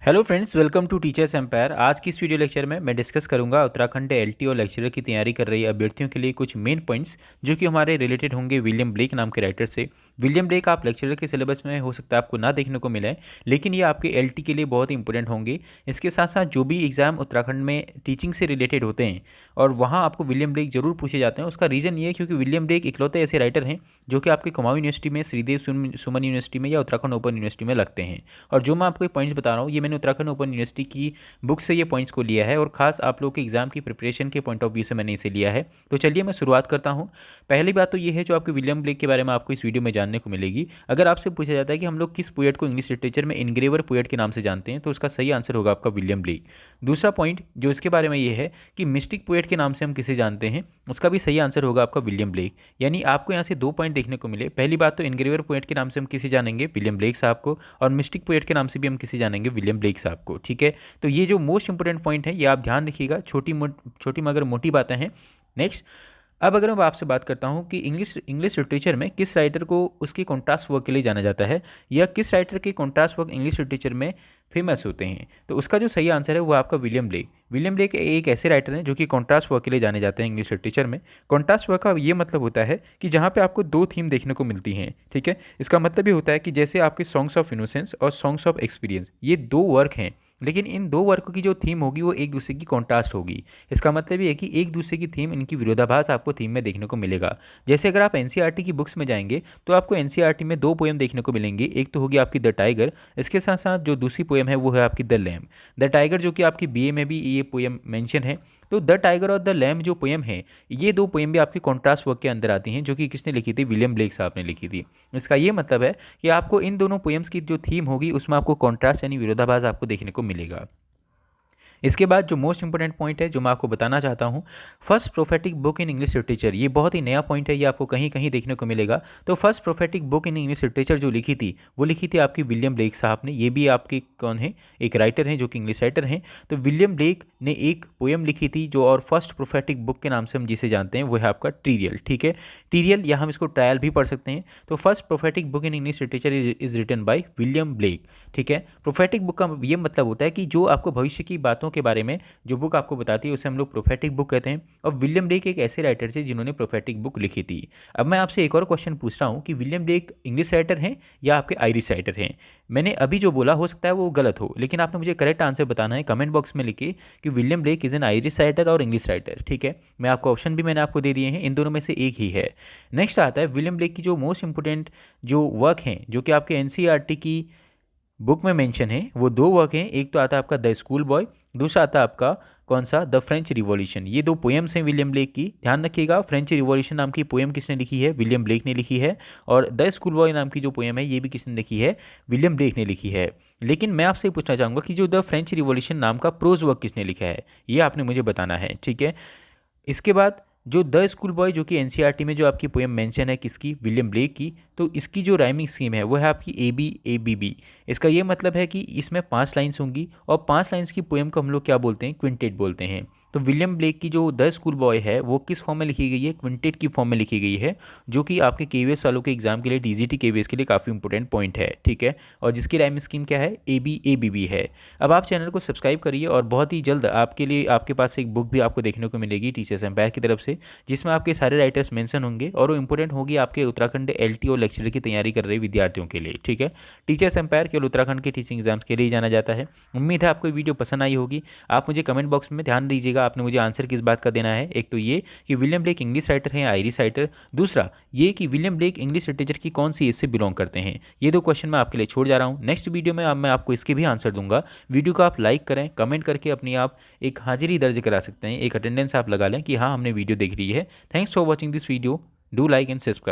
Hello friends, welcome to Teachers Empire. आज की इस वीडियो लेक्चर में मैं डिस्कस करूंगा उत्तराखंड एलटी और लेक्चरर की तैयारी कर रही अभ्यर्थियों के लिए कुछ मेन पॉइंट्स जो कि हमारे रिलेटेड होंगे विलियम ब्लेक नाम के राइटर से। विलियम ब्लेक आप लेक्चरर के सिलेबस में हो सकता है आपको ना देखने को मिले, लेकिन ये आपके एलटी के लिए बहुत ही इंपॉर्टेंट होंगे। इसके साथ साथ जो भी एग्जाम उत्तराखंड में टीचिंग से रिलेटेड होते हैं और वहाँ आपको विलियम ब्लेक जरूर पूछे जाते हैं, उसका रीज़न ये है क्योंकि विलियम ब्लेक इकलौते ऐसे राइटर हैं जो कि आपके कुमाऊं यूनिवर्सिटी में, श्रीदेव सुमन यूनिवर्सिटी में या उत्तराखंड ओपन यूनिवर्सिटी में लगते हैं। और जो मैं आपको पॉइंट्स बता रहा हूँ ये मैंने उत्तराखंड ओपन यूनिवर्सिटी की बुक से ये पॉइंट्स को लिया है और खास आप लोग के एग्जाम की प्रिपरेशन के पॉइंट ऑफ व्यू से मैंने इसे लिया है। तो चलिए मैं शुरुआत करता हूँ। पहली बात तो ये है जो आपके विलियम ब्लेक के बारे में आपको इस वीडियो में जानने को मिलेगी। अगर आपसे पूछा जाता है कि हम लोग किस पोएट को इंग्लिश लिटरेचर में इनग्रेवर पोएट के नाम से जानते हैं, तो उसका सही आंसर होगा आपका विलियम ब्लेक। दूसरा पॉइंट जो इसके बारे में ये है कि मिस्टिक पोएट के नाम से हम किसे जानते हैं, उसका भी सही आंसर होगा आपका विलियम ब्लेक। यानी आपको यहाँ से दो पॉइंट देखने को मिले। पहली बात तो इनग्रेवर पोएट के नाम से हम किसे जानेंगे, विलियम ब्लेक साहब को, और मिस्टिक पोएट के नाम से भी हम किसे जानेंगे, विलियम ब्लेक साहब को। ठीक है, तो ये जो मोस्ट इंपोर्टेंट पॉइंट है ये आप ध्यान रखिएगा, छोटी मगर मोटी बातें हैं। नेक्स्ट, अब अगर मैं आपसे बात करता हूँ कि इंग्लिश लिटरेचर में किस राइटर को उसके कॉन्ट्रास्ट वर्क के लिए जाना जाता है या किस राइटर के कॉन्ट्रास्ट वर्क इंग्लिश लिटरेचर में फेमस होते हैं, तो उसका जो सही आंसर है वो आपका विलियम ब्लेक। विलियम ब्लेक एक ऐसे राइटर हैं जो कि कॉन्ट्रास्ट वर्क के लिए जाने जाते हैं इंग्लिश लिटरेचर में। कॉन्ट्रास्ट वर्क का ये मतलब होता है कि जहाँ पे आपको दो थीम देखने को मिलती हैं। ठीक है, इसका मतलब ये होता है कि जैसे आपके सॉन्ग्स ऑफ इनोसेंस और सॉन्ग्स ऑफ एक्सपीरियंस, ये दो वर्क हैं, लेकिन इन दो वर्कों की जो थीम होगी वो एक दूसरे की कॉन्ट्रास्ट होगी। इसका मतलब ये है कि एक दूसरे की थीम, इनकी विरोधाभास आपको थीम में देखने को मिलेगा। जैसे अगर आप एनसीईआरटी की बुक्स में जाएंगे तो आपको एनसीईआरटी में दो पोएम देखने को मिलेंगी। एक तो होगी आपकी द टाइगर, इसके साथ साथ जो दूसरी पोएम है वो है आपकी द लैम। द टाइगर जो कि आपकी बीए में भी ये पोएम मेंशन है। तो द टाइगर और द लैम जो पोएम है, ये दो पोएम भी आपकी कॉन्ट्रास्ट वर्क के अंदर आती हैं, जो कि किसने लिखी थी, विलियम ब्लेक साहब ने लिखी थी। इसका ये मतलब है कि आपको इन दोनों पोएम्स की जो थीम होगी उसमें आपको कॉन्ट्रास्ट यानी विरोधाभास आपको देखने को मिलेगा। इसके बाद जो मोस्ट इंपोर्टेंट पॉइंट है जो मैं आपको बताना चाहता हूँ, first prophetic book in English literature, ये बहुत ही नया पॉइंट है, ये आपको कहीं कहीं देखने को मिलेगा। तो first prophetic book in English literature जो लिखी थी वो लिखी थी आपकी विलियम ब्लेक साहब ने। ये भी आपके कौन है, एक राइटर हैं जो कि इंग्लिश राइटर हैं। तो विलियम ब्लेक ने एक पोएम लिखी थी जो, और फर्स्ट प्रोफेटिक बुक के नाम से हम जिसे जानते हैं वो है आपका टीरियल। ठीक है, टीरियल या हम इसको ट्रायल भी पढ़ सकते हैं। तो first prophetic book in English literature is written by William Blake. ठीक है, प्रोफेटिक बुक का ये मतलब होता है कि जो आपको भविष्य की बातों के बारे में जो बुक आपको बताती है उसे हम लोग प्रोफेटिक बुक कहते हैं। और विलियम ब्लेक एक ऐसे राइटर थे जिन्होंने प्रोफेटिक बुक लिखी थी। अब मैं आपसे एक और क्वेश्चन पूछ रहा हूँ कि विलियम ब्लेक इंग्लिश राइटर हैं या आपके आयरिश राइटर हैं। मैंने अभी जो बोला हो सकता है वो गलत हो, लेकिन आपने मुझे करेक्ट आंसर बताना है कमेंट बॉक्स में लिखिए कि William Blake is an Irish writer और इंग्लिश राइटर। ठीक है, मैं आपको ऑप्शन भी मैंने आपको दे दिए हैं, इन दोनों में से एक ही है। नेक्स्ट आता है विलियम ब्लेक की जो मोस्ट इंपोर्टेंट जो वर्क हैं जो कि आपके एनसीईआरटी की बुक में मेंशन है, वो दो वर्क हैं। एक तो आता है आपका द स्कूल बॉय, दूसरा आता है आपका कौन सा, द फ्रेंच रिवॉल्यूशन। ये दो पोएम्स हैं विलियम ब्लेक की, ध्यान रखिएगा। फ्रेंच रिवॉल्यूशन नाम की पोएम किसने लिखी है, विलियम ब्लेक ने लिखी है। और द स्कूल बॉय नाम की जो पोएम है ये भी किसने लिखी है, विलियम ब्लेक ने लिखी है। लेकिन मैं आपसे पूछना चाहूँगा कि जो द फ्रेंच रिवॉल्यूशन नाम का प्रोज वर्क किसने लिखा है, ये आपने मुझे बताना है। ठीक है, इसके बाद जो द स्कूल बॉय जो कि एनसीईआरटी में जो आपकी पोएम मेंशन है किसकी, विलियम ब्लेक की, तो इसकी जो राइमिंग स्कीम है वो है आपकी ABABB। इसका ये मतलब है कि इसमें 5 लाइन्स होंगी और 5 लाइन्स की पोएम को हम लोग क्या बोलते हैं, क्विंटेट बोलते हैं। तो विलियम ब्लेक की जो द स्कूल बॉय है वो किस फॉर्म में लिखी गई है, क्विंटेट की फॉर्म में लिखी गई है, जो कि आपके केवीएस वालों के एग्जाम के लिए, डीजीटी केवीएस के लिए काफ़ी इंपॉर्टेंट पॉइंट है। ठीक है, और जिसकी राइमिंग स्कीम क्या है, ABABB है। अब आप चैनल को सब्सक्राइब करिए और बहुत ही जल्द आपके लिए आपके पास एक बुक भी आपको देखने को मिलेगी टीचर्स एम्पायर की तरफ से, जिसमें आपके सारे राइटर्स मेंशन होंगे और वो इंपॉर्टेंट होगी आपके उत्तराखंड एलटी और लेक्चरर की तैयारी कर रहे विद्यार्थियों के लिए। ठीक है, टीचर्स एम्पायर केवल उत्तराखंड के टीचिंग एग्जाम्स के लिए जाना जाता है। उम्मीद है आपको वीडियो पसंद आई होगी। आप मुझे कमेंट बॉक्स में ध्यान दीजिएगा, आपने मुझे आंसर किस बात का देना है। एक तो ये कि विलियम ब्लेक इंग्लिश राइटर हैं, आयरिश राइटर। दूसरा ये कि विलियम ब्लेक इंग्लिश लिटरेचर की कौन सी एज से बिलोंग करते हैं। ये दो क्वेश्चन मैं आपके लिए छोड़ जा रहा हूँ। नेक्स्ट वीडियो में अब मैं आपको इसके भी आंसर दूंगा। वीडियो को आप लाइक करें, कमेंट करके अपनी आप एक हाजिरी दर्ज करा सकते हैं, एक अटेंडेंस आप लगा लें कि हाँ हमने वीडियो देख ली है। Thanks for watching this video, do like and subscribe.